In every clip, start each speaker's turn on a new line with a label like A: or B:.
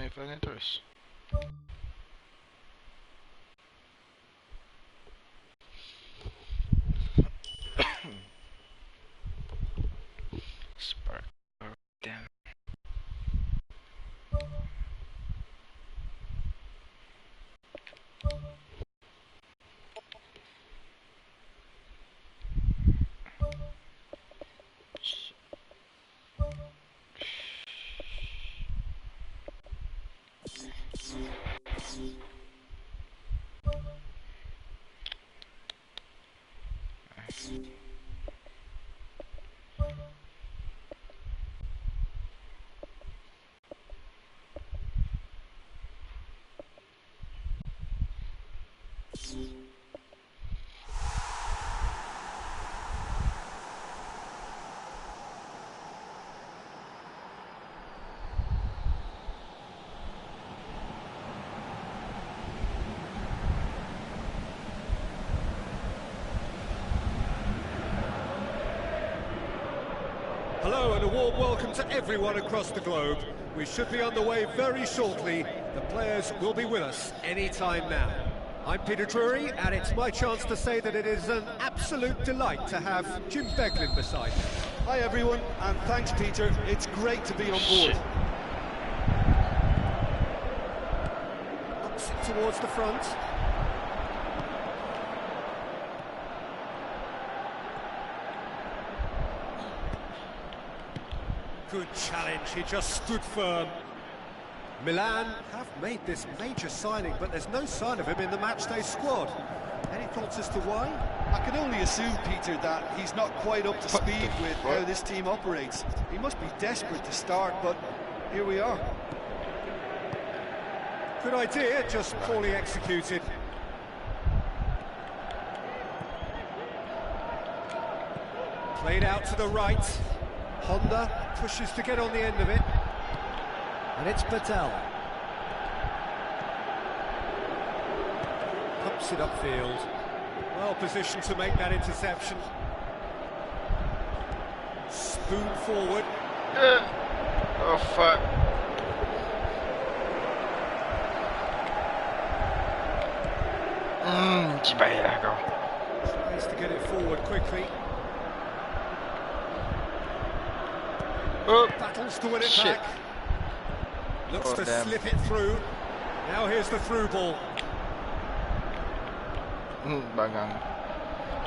A: nih filenya terus. Spark. Damn.
B: Hello and a warm welcome to everyone across the globe. We should be on the way very shortly. The players will be with us any time now. I'm Peter Drury, and it's my chance to say that it is an absolute delight to have Jim Beglin beside me.
C: Hi everyone, and thanks Peter. It's great to be on board.
B: Ups it towards the front. Good challenge, he just stood firm. Milan have made this major signing, but there's no sign of him in the matchday squad. Any thoughts as to why?
C: I can only assume, Peter, that he's not quite up to speed with how this team operates. He must be desperate to start, but here we are.
B: Good idea, just poorly executed. Played out to the right. Honda pushes to get on the end of it. And it's Patel. Pumps it upfield. Well positioned to make that interception. Spoon forward.
A: Oh fuck. Cibayah kau.
B: Tries to get it forward quickly.
A: Oh,
B: Battles to win it
A: shit.
B: back. Looks to
A: Damn.
B: slip it through. Now here's the through ball.
A: Bangang.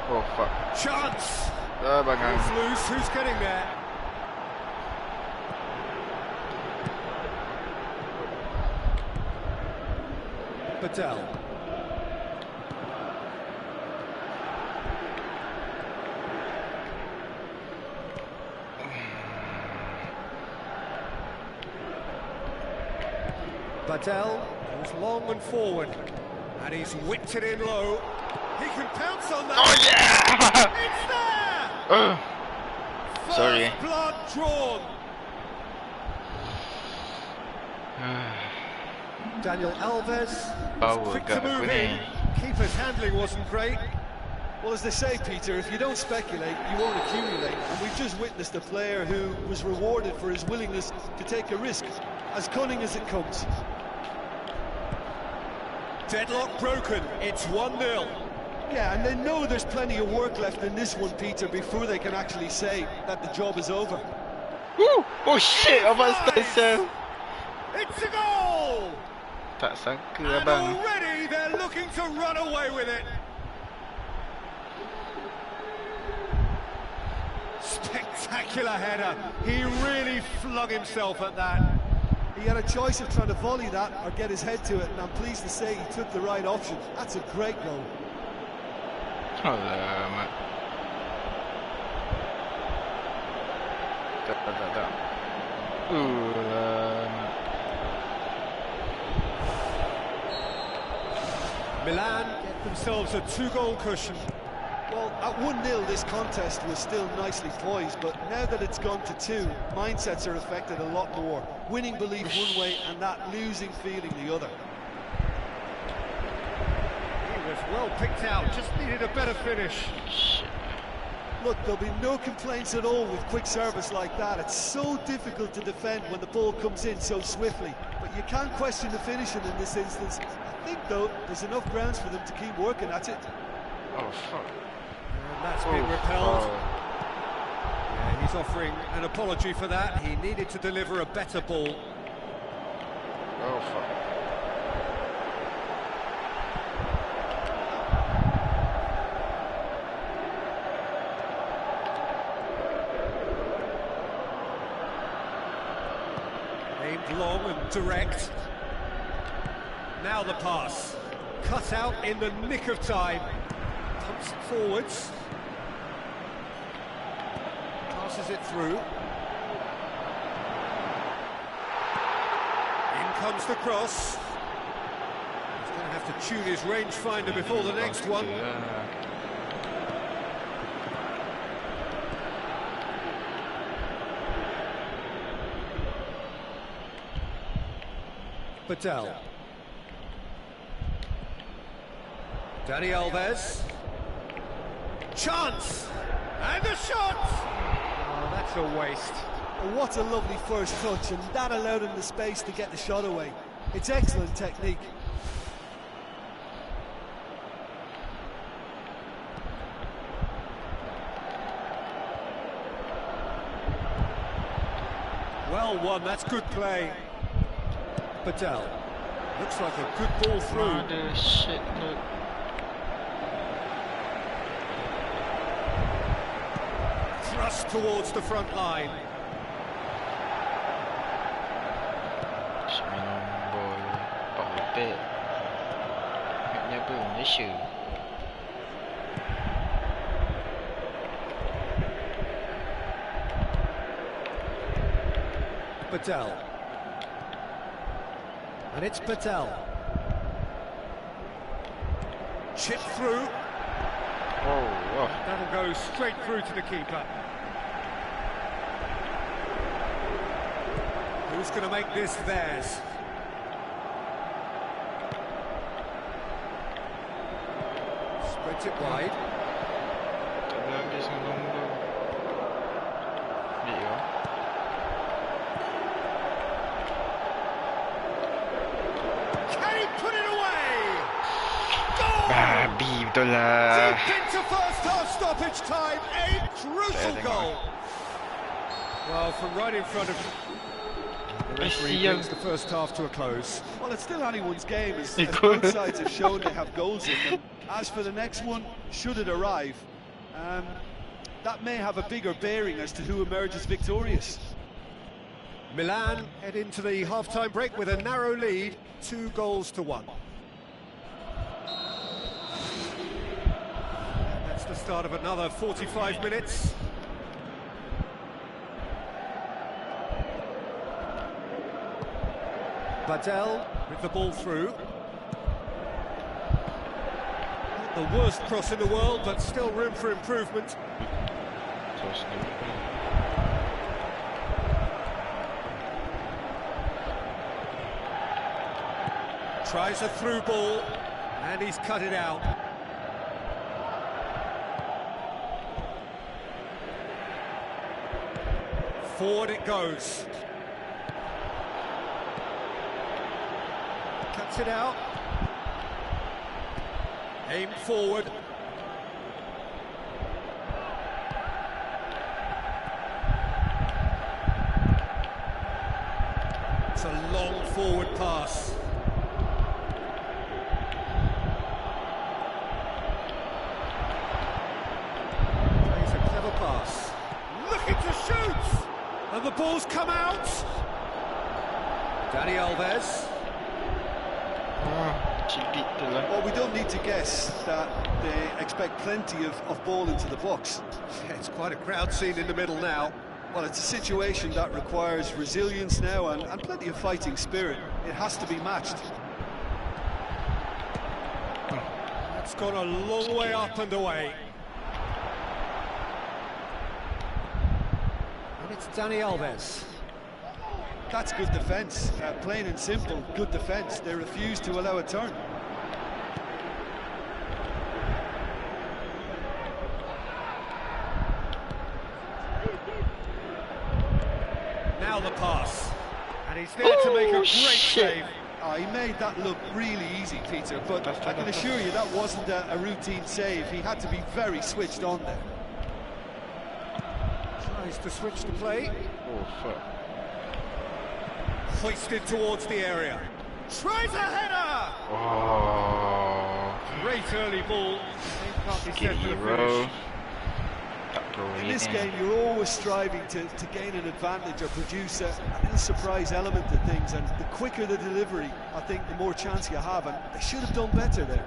A: Oh fuck.
B: Chance!
A: Bangang.
B: It's loose, who's getting there? Patel. Patel goes long and forward, and he's whipped it in low. He can pounce on that.
A: Oh yeah!
B: It's there!
A: Sorry.
B: First blood drawn. Daniel Alves
A: Oh,
B: was quick to move in. Keeper's handling wasn't great.
C: Well, as they say, Peter, if you don't speculate, you won't accumulate. And we've just witnessed a player who was rewarded for his willingness to take a risk, as cunning as it comes.
B: Deadlock broken. It's 1-0.
C: Yeah, and they know there's plenty of work left in this one, Peter, before they can actually say that the job is over.
A: Woo! Oh shit, abang style.
B: It's a goal!
A: Tak sangka
B: And
A: abang.
B: already they're looking to run away with it. Spectacular header. He really flung himself at that.
C: He had a choice of trying to volley that or get his head to it, and I'm pleased to say he took the right option. That's a great goal.
A: Alamak. Tak.
B: Milan get themselves a 2-goal cushion.
C: Well, at 1-0 this contest was still nicely poised, but now that it's gone to 2, mindsets are affected a lot more. Winning belief one way and that losing feeling the other.
B: He was well picked out, just needed a better finish.
C: Look, there'll be no complaints at all with quick service like that. It's so difficult to defend when the ball comes in so swiftly. But you can't question the finishing in this instance. I think, though, there's enough grounds for them to keep working at it.
A: Oh, fuck.
B: And that's been repelled. Yeah, he's offering an apology for that. He needed to deliver a better ball.
A: Oh, fuck.
B: Aimed long and direct. Now the pass. Cut out in the nick of time. Pumps it forwards. Passes it through. In comes the cross. He's going to have to tune his rangefinder before the next one. Patel. Dani Alves. Chance! And a shot! Oh, that's a waste.
C: Oh, what a lovely first touch, and that allowed him the space to get the shot away. It's excellent technique.
B: Well won, that's good play. Patel. Looks like a good ball through.
A: Oh, shit, look.
B: Thrust towards the front line.
A: Minum bola Pak Lipit. Ingatnya apa? Malaysia.
B: Patel. And it's Patel. Chip through.
A: Oh,
B: That'll go straight through to the keeper. Who's going to make this theirs? Spreads it wide.
A: Habis dengan nombor. Ni ya.
B: Can he put it away? Goal!
A: Babi betul lah.
B: Deep into first half stoppage time, a crucial goal. Well, from right in front of the referee brings the first half to a close.
C: Well, it's still anyone's game, as both sides have shown they have goals in them. As for the next one, should it arrive, that may have a bigger bearing as to who emerges victorious.
B: Milan head into the half-time break with a narrow lead, 2-1. That's the start of another 45 minutes. Patel with the ball through. Not the worst cross in the world, but still room for improvement. Tries a through ball, and he's cut it out. Forward it goes. Cuts it out. Aimed forward. It's a long forward pass. Plays a clever pass. Looking to shoot! And the ball's come out. Dani Alves.
C: Well, we don't need to guess that they expect plenty of ball into the box.
B: Yeah, it's quite a crowd scene in the middle now.
C: Well, it's a situation that requires resilience now and plenty of fighting spirit. It has to be matched.
B: That's gone a long way up and away. And it's Dani Alves.
C: That's good defence, plain and simple, good defence. They refuse to allow a turn.
B: Now the pass. And he's there to make a great save.
C: Oh, he made that look really easy, Peter, but I can assure you that wasn't a routine save. He had to be very switched on there.
B: Tries to switch the play.
A: Oh, fuck.
B: Hoisted towards the area. Tries a header!
A: Oh.
B: Great early ball. Can't be set for the finish.
C: In this game, you're always striving to gain an advantage or produce a little surprise element to things, and the quicker the delivery, I think the more chance you have, and they should have done better there.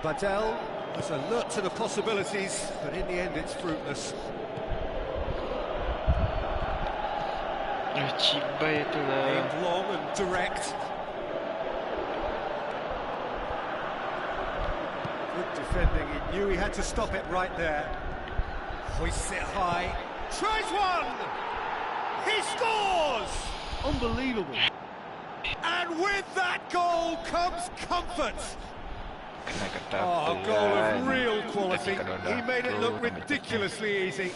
B: Badel was alert to the possibilities, but in the end it's fruitless.
A: Cibai itu lah.
B: Aimed long and direct. Good defending, he knew he had to stop it right there. Hoists it high. Tries one! He scores!
C: Unbelievable.
B: And with that goal comes comfort.
A: Kena kata
B: Oh, a goal of real quality. He made it look ridiculously easy.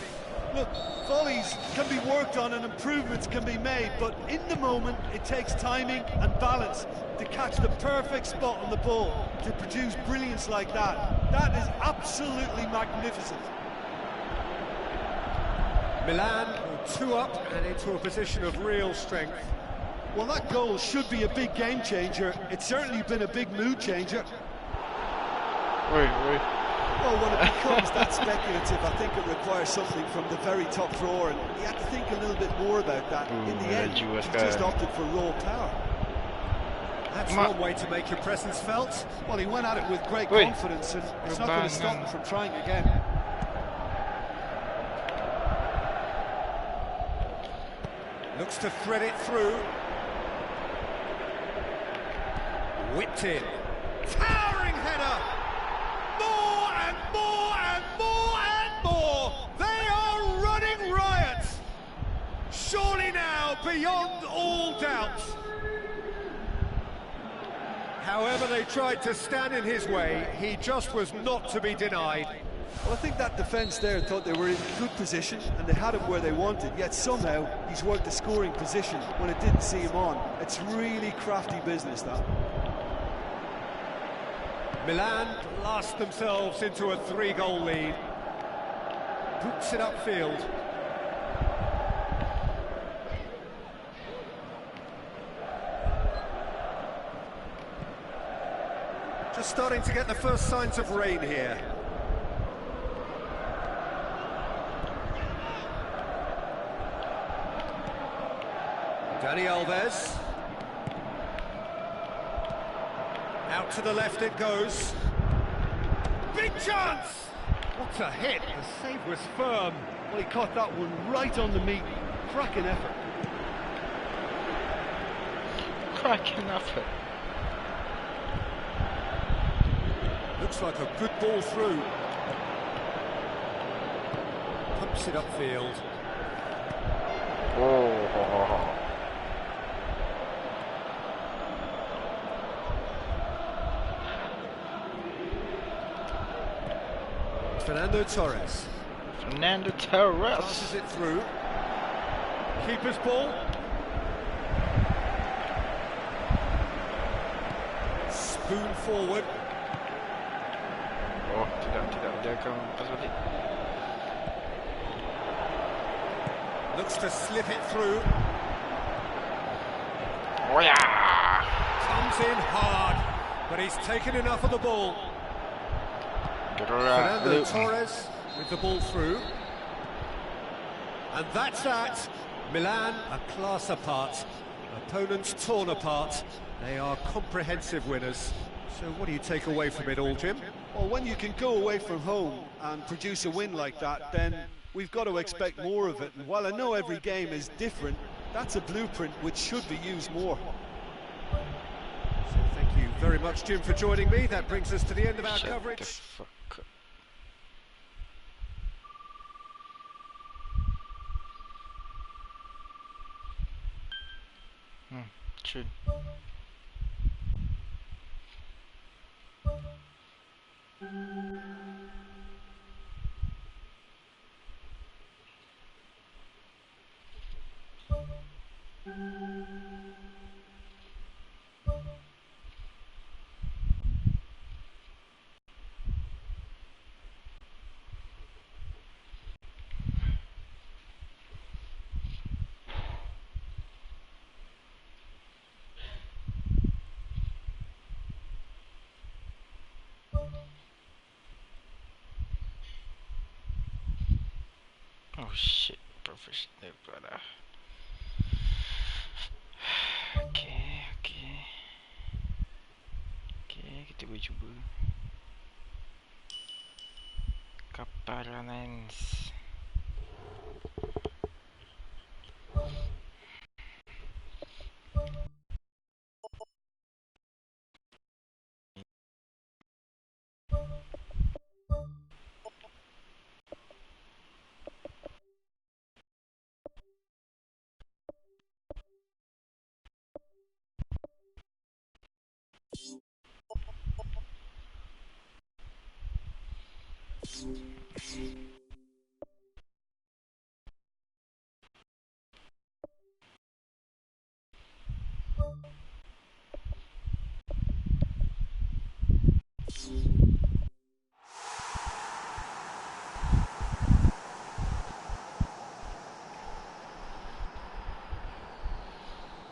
C: Look, volleys can be worked on and improvements can be made, but in the moment it takes timing and balance to catch the perfect spot on the ball to produce brilliance like that. That is absolutely magnificent.
B: Milan two up and into a position of real strength.
C: Well, that goal should be a big game changer. It's certainly been a big mood changer.
A: Oi, oi.
C: Well, when it becomes that speculative, I think it requires something from the very top drawer, and he had to think a little bit more about that. In the end, he just opted for raw power.
B: That's one way to make your presence felt.
C: Well, he went at it with great confidence, and it's not going to stop him from trying again.
B: Looks to thread it through. Whipped in. Towering header! More and more and more and more! They are running riot! Surely now, beyond all doubt. However they tried to stand in his way, he just was not to be denied.
C: Well, I think that defence there thought they were in good position and they had him where they wanted, yet somehow he's worked the scoring position when it didn't see him on. It's really crafty business, that.
B: Milan blast themselves into a 3-goal lead. Boots it upfield. Just starting to get the first signs of rain here. Dani Alves. Out to the left it goes. Big chance! What a hit, the save was firm.
C: Well, he caught that one right on the meat. Cracking effort.
A: Cracking effort.
B: Looks like a good ball through. Pumps it upfield.
A: Oh.
B: Fernando Torres.
A: Fernando Torres.
B: Passes it through. Keeper's ball. Spoon forward.
A: Oh, tidak, dia akan lepas balik.
B: Looks to slip it through.
A: Oh yeah!
B: Comes in hard, but he's taken enough of the ball. Fernando Torres with the ball through. And that's that. Milan a class apart. Opponents torn apart. They are comprehensive winners. So what do you take away from it all, Jim?
C: Well, when you can go away from home and produce a win like that, then we've got to expect more of it. And while I know every game is different, that's a blueprint which should be used more.
B: So thank you very much, Jim, for joining me. That brings us to the end of our coverage.
A: Schön. Oh shit, professional pula. Okay, kita boleh cuba. Kaparanes.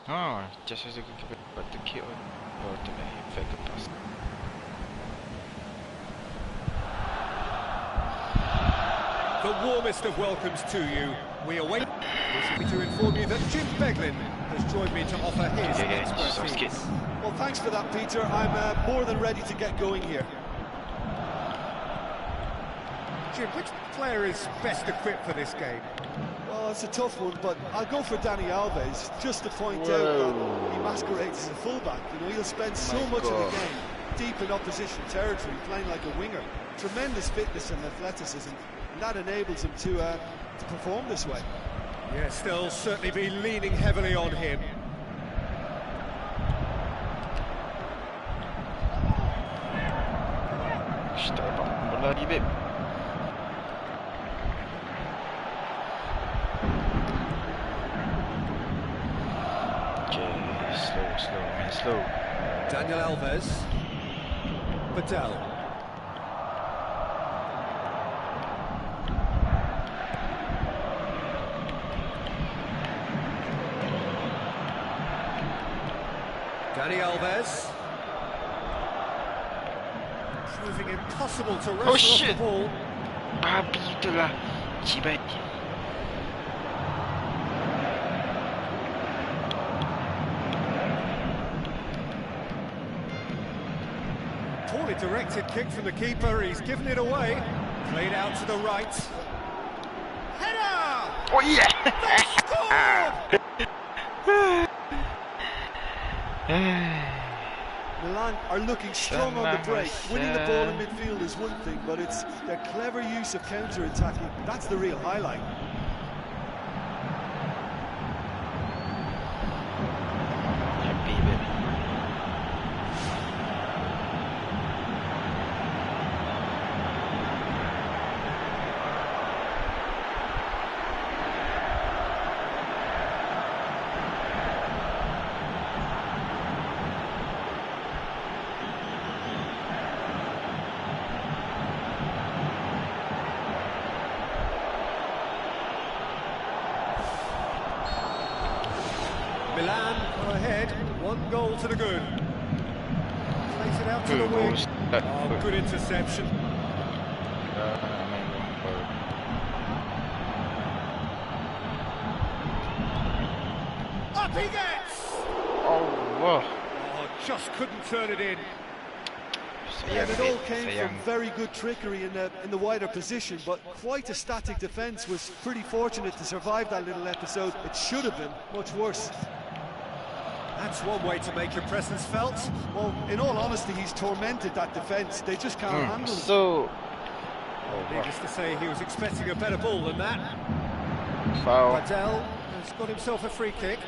A: Oh, just as a good but the kill or to effect the pass.
B: The warmest of welcomes to you. We await to inform you that Jim Beglin has joined me to offer his expertise.
C: Well, thanks for that, Peter. I'm more than ready to get going here.
B: Jim, which player is best equipped for this game?
C: Well, it's a tough one, but I'll go for Dani Alves, just to point out that he masquerades as a fullback. You know, he'll spend so much of the game deep in opposition territory, playing like a winger. Tremendous fitness and athleticism, and that enables him to perform this way.
B: Yeah, still certainly be leaning heavily on him.
A: Lagi babe. Okay, slow.
B: Daniel Alves. Patel. Dani Alves. Proving impossible to wrestle off the ball.
A: Babi itulah. Cibai.
B: Poorly directed kick from the keeper. He's given it away. Played out to the right. Header!
A: Oh yeah!
C: Milan are looking strong on the break. Winning the ball in midfield is one thing, but it's their clever use of counter-attacking. That's the real highlight.
B: Milan are ahead, 1 goal to the good. Plays it out to the wing. Oh, good interception. Up he gets!
A: Oh,
B: just couldn't turn it in.
C: And it all came from very good trickery in the wider position, but quite a static defence. Was pretty fortunate to survive that little episode. It should have been much worse.
B: That's one way to make your presence felt.
C: Well, in all honesty, he's tormented that defence. They just can't handle it.
A: So,
B: needless to say, he was expecting a better ball than that.
A: Foul.
B: Patel has got himself a free kick.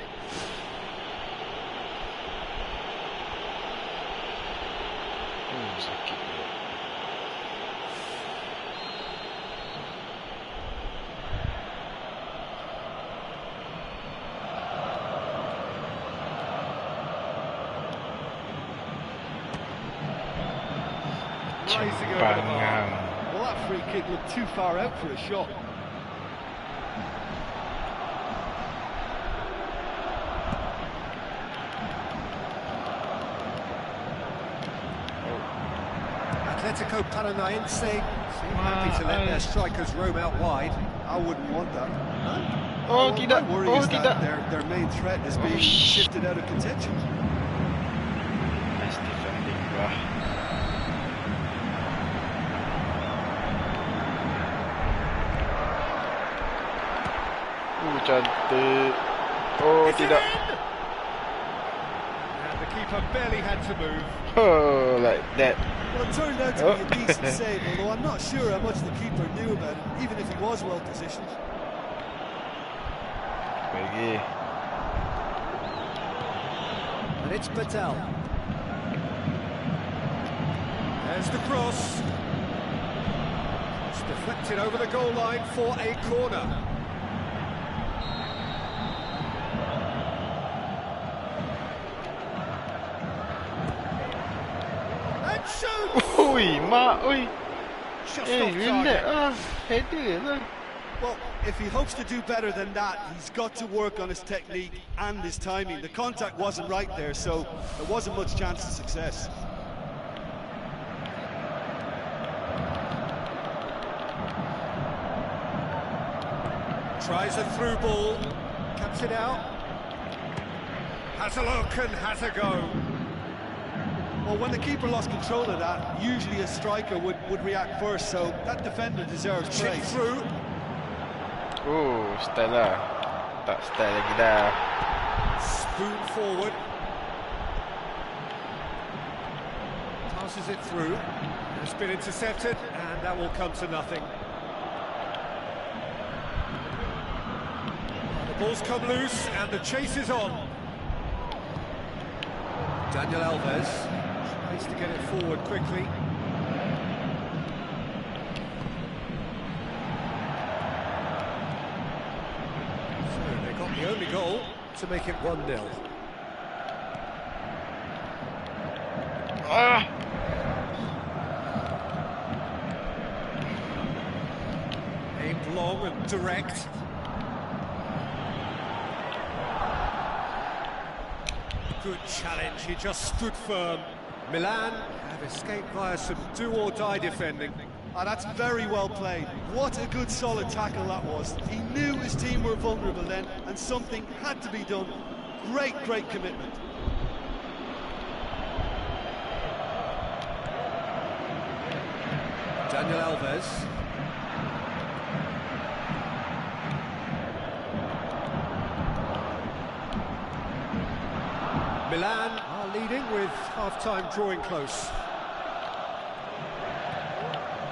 B: Racing over the bar.
C: Well, that free kick looked too far out for a shot.
B: Atletico Paranaense seem happy to let their strikers roam out wide.
C: I wouldn't want that.
A: Oh,
C: My
A: tidak.
C: worry
A: Oh,
C: is that
A: tidak.
C: their main threat is being
A: shit.
C: shifted out of contention.
A: Nice defending, bro. Cantik. Oh,
B: Is it
A: tidak.
B: in? And the keeper barely had to move.
A: Oh, like that.
C: Well, it turned out to be a decent save, although I'm not sure how much the keeper knew about it, even if he was well positioned.
A: Pergi.
B: And it's Patel. There's the cross. It's deflected over the goal line for a corner. And shoots!
A: Ui, mak, ui.
B: Just
A: Eh,
B: off
A: relax
B: target.
A: lah. Header lah.
C: Well, if he hopes to do better than that, he's got to work on his technique and his timing. The contact wasn't right there, so there wasn't much chance of success.
B: Tries a through ball, cuts it out. Has a look and has a go.
C: Well, when the keeper lost control of that, usually a striker would react first, so that defender deserves
B: Chip
C: praise.
B: through.
A: Oh, style lah. Tak style lagi dah.
B: Spoon forward. Passes it through. It's been intercepted, and that will come to nothing. The ball's come loose, and the chase is on. Daniel Alves tries to get it forward quickly. So they got the only goal to make it 1-0.
A: Ah.
B: Aimed long and direct. Good challenge, he just stood firm. Milan have escaped via some do-or-die defending.
C: Ah, that's very well played. What a good solid tackle that was. He knew his team were vulnerable then, and something had to be done. Great commitment.
B: Daniel Alves. Milan are leading with half-time drawing close.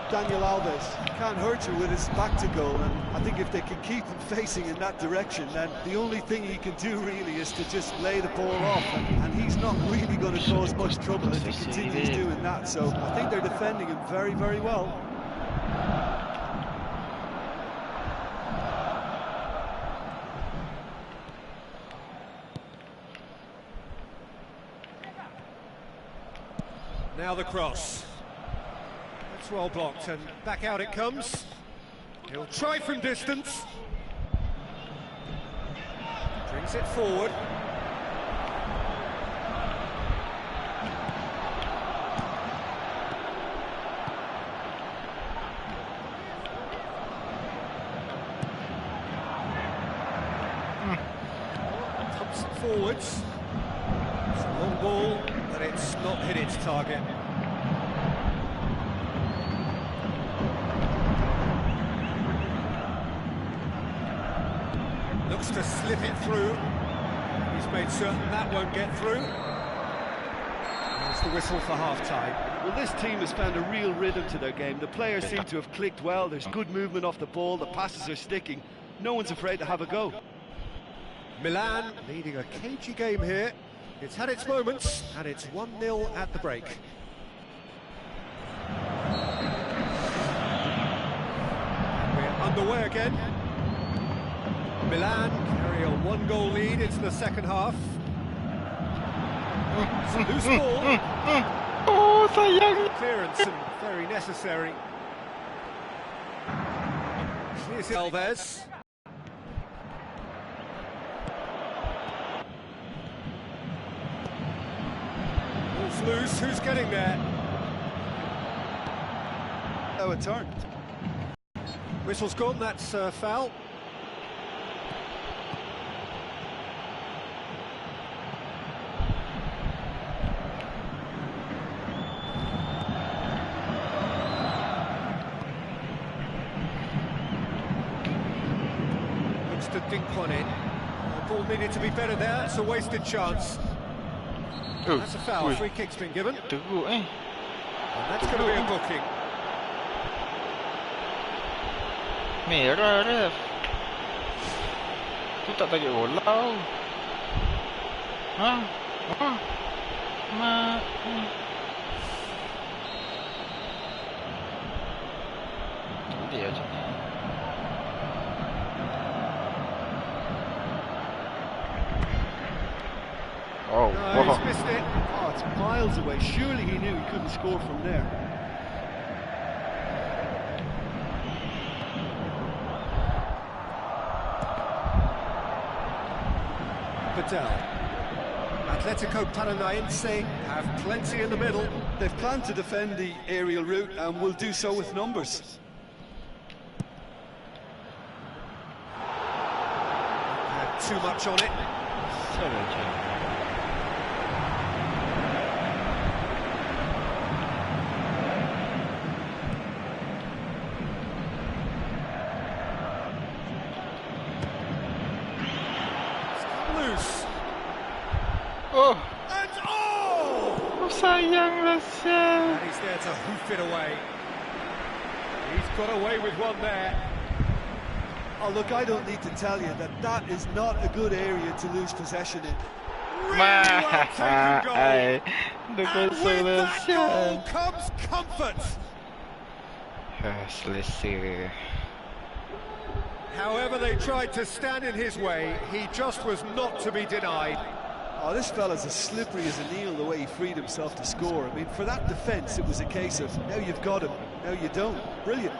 C: Daniel Alves can't hurt you with his back to goal, and I think if they can keep him facing in that direction, then the only thing he can do really is to just lay the ball off, and he's not really going to cause much trouble if he continues doing that, so I think they're defending him very well.
B: Now the cross. That's well blocked, and back out it comes. He'll try from distance. Brings it forward. Pumps it forwards. It's a long ball, but it's not hit its target. Looks to slip it through. He's made certain that won't get through. There's the whistle for half-time.
C: Well, this team has found a real rhythm to their game. The players seem to have clicked well. There's good movement off the ball. The passes are sticking. No one's afraid to have a go.
B: Milan leading a cagey game here. It's had its moments, and it's 1-0 at the break. We're underway again. Milan carry a one-goal lead into the second half. It's a loose ball.
A: Oh, sayang.
B: Clearance and very necessary. Here's Alves. Ball's loose, who's getting there?
C: How it turned.
B: Whistle's gone, that's foul. Looks to dink one in. The ball needed to be better there, it's a wasted chance. That's a foul, free kick's been given. And that's going to be a booking.
A: Merah ref. Tu tak tarik bola tau. Ha? Dia aja. Oh,
B: no, he's missed it.
C: Oh, it's miles away. Surely he knew he couldn't score from there.
B: Atletico Paranaense have plenty in the middle.
C: They've planned to defend the aerial route and will do so with numbers.
B: Had too much on it. Loose.
A: Oh.
B: And oh!
A: Sayang lah siya.
B: And he's there to hoof it away. He's got away with one there.
C: Oh, look, I don't need to tell you that that is not a good area to lose possession in.
B: Really well taken goal. And with that goal
A: Selesai.
B: comes comfort.
A: Selesai.
B: However they tried to stand in his way, he just was not to be denied.
C: Oh, this fella's as slippery as a needle the way he freed himself to score. I mean, for that defence, it was a case of, now you've got him, now you don't. Brilliant.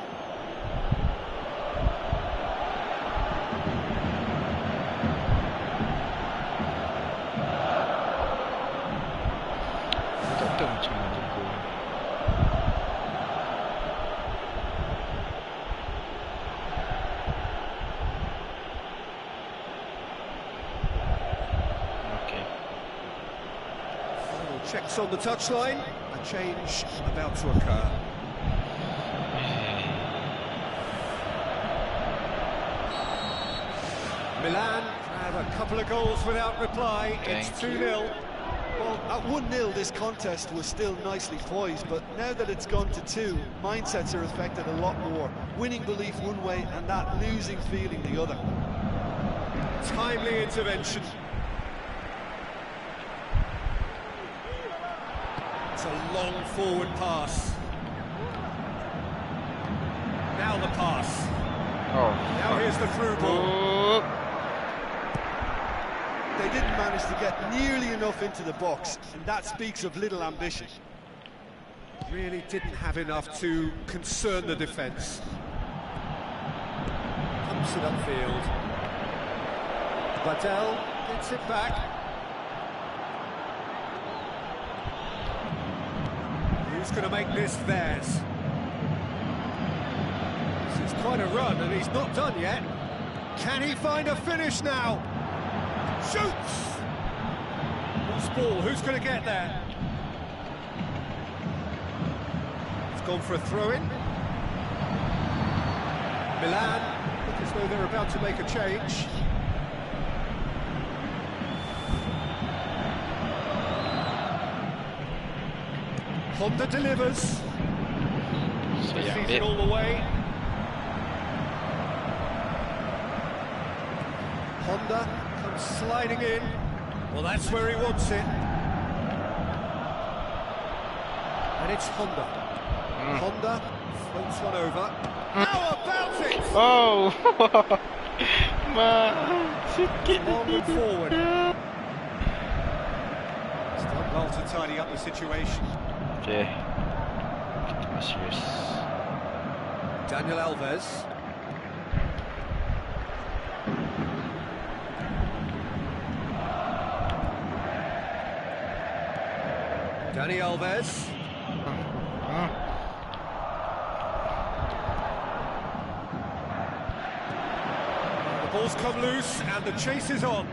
A: Tak tahu macam mana dia gol. Okay.
B: Final checks on the touchline. A change about to occur. Milan have a couple of goals without reply. It's 2-0.
C: Well, at 1-0, this contest was still nicely poised, but now that it's gone to 2, mindsets are affected a lot more. Winning belief one way and that losing feeling the other.
B: Timely intervention. It's a long forward pass. Now the pass.
A: Oh.
B: Now here's the through ball.
C: They didn't manage to get nearly enough into the box, and that speaks of little ambition.
B: Really didn't have enough to concern the defence. Pumps it upfield. Badel gets it back. Who's going to make this theirs? This is quite a run, and he's not done yet. Can he find a finish now? Shoots! Loose ball, who's going to get there? It's gone for a throw-in. Milan look as though they're about to make a change. Honda delivers. Sees it all the way. Honda comes sliding in. Well, that's where he wants it. And it's Honda. Honda floats one over. How about it?
A: Oh! Sikit
B: Onward forward. It's done well to tidy up the situation.
A: Okay. Kita masih serius.
B: Daniel Alves. Dani Ball's come loose and the chase is on.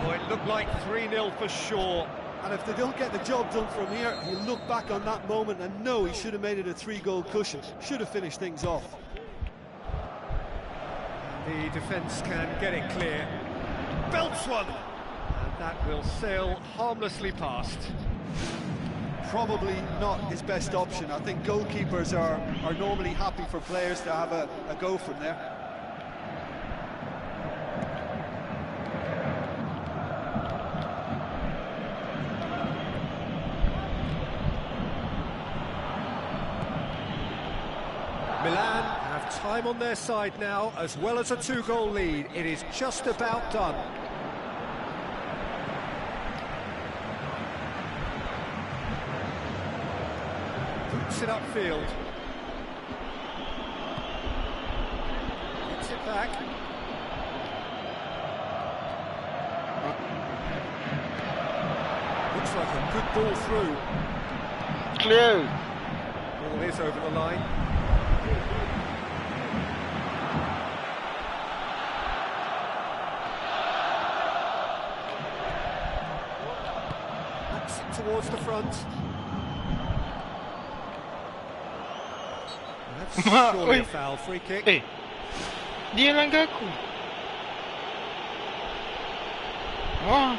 B: Oh, it looked like 3-0 for sure.
C: And if they don't get the job done from here, he'll look back on that moment and know he should have made it a 3-goal cushion. Should have finished things off.
B: The defence can get it clear. Belts one! And that will sail harmlessly past.
C: Probably not his best option. I think goalkeepers are normally happy for players to have a go from there.
B: Milan have time on their side now, as well as a 2-goal lead. It is just about done. Puts it upfield. Gets it back. Looks like a good ball through.
A: Clear.
B: Ball is over the line. Backs it towards the front. That's surely a foul. Free kick.
A: Eh, dia langgar aku. Wah,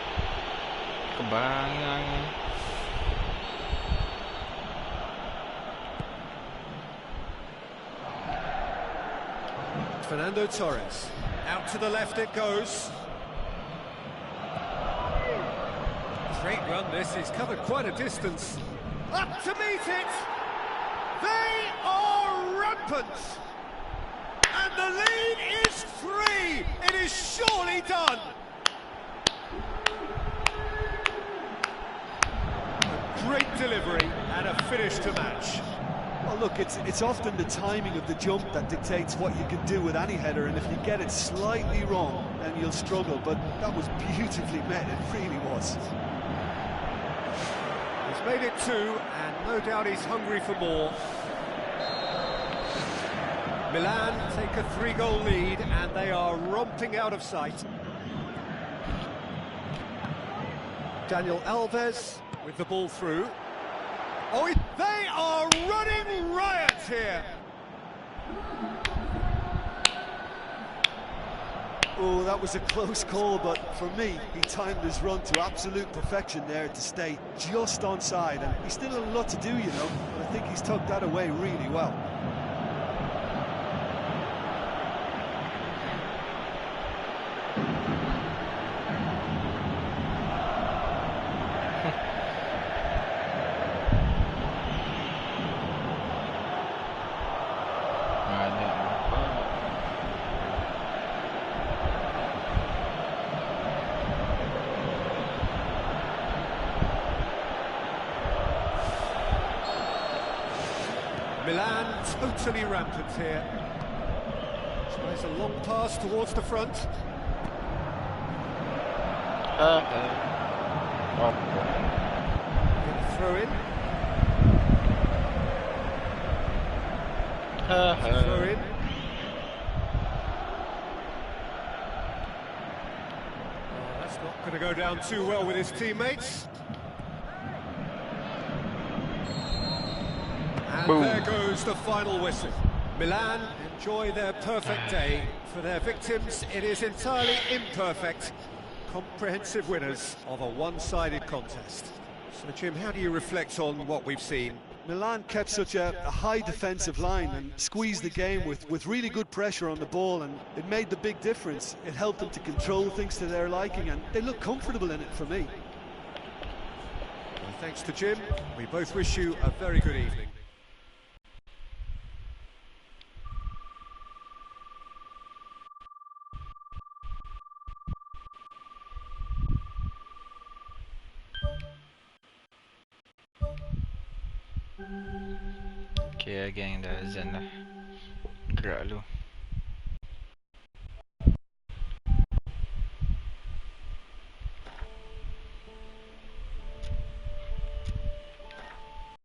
A: kebangan.
B: Fernando Torres. Out to the left it goes. Great run this, he's covered quite a distance. Up to meet it! They are rampant! And the lead is 3! It is surely done! A great delivery and a finish to match.
C: Well, look, it's often the timing of the jump that dictates what you can do with any header, and if you get it slightly wrong, then you'll struggle. But that was beautifully met, it really was.
B: He's made it 2, and no doubt he's hungry for more. Milan take a 3-goal lead, and they are romping out of sight. Daniel Alves with the ball through. Oh, they are running riot here!
C: Oh, that was a close call, but for me, he timed his run to absolute perfection there to stay just onside, and he's still a lot to do, you know, but I think he's tucked that away really well.
B: Milan totally rampant here. Tries a long pass towards the front.
A: Oh.
B: Throw in. Throw in. Oh, that's not going to go down too well with his teammates. And
A: Boom.
B: there goes the final whistle. Milan enjoy their perfect day. For their victims, it is entirely imperfect. Comprehensive winners of a one-sided contest. So, Jim, how do you reflect on what we've seen?
C: Milan kept such a high defensive line and squeezed the game with really good pressure on the ball, and it made the big difference. It helped them to control things to their liking, and they look comfortable in it for me.
B: Well, thanks to Jim. We both wish you a very good evening.
A: Okay, geng dah azan dah. Gerak lu.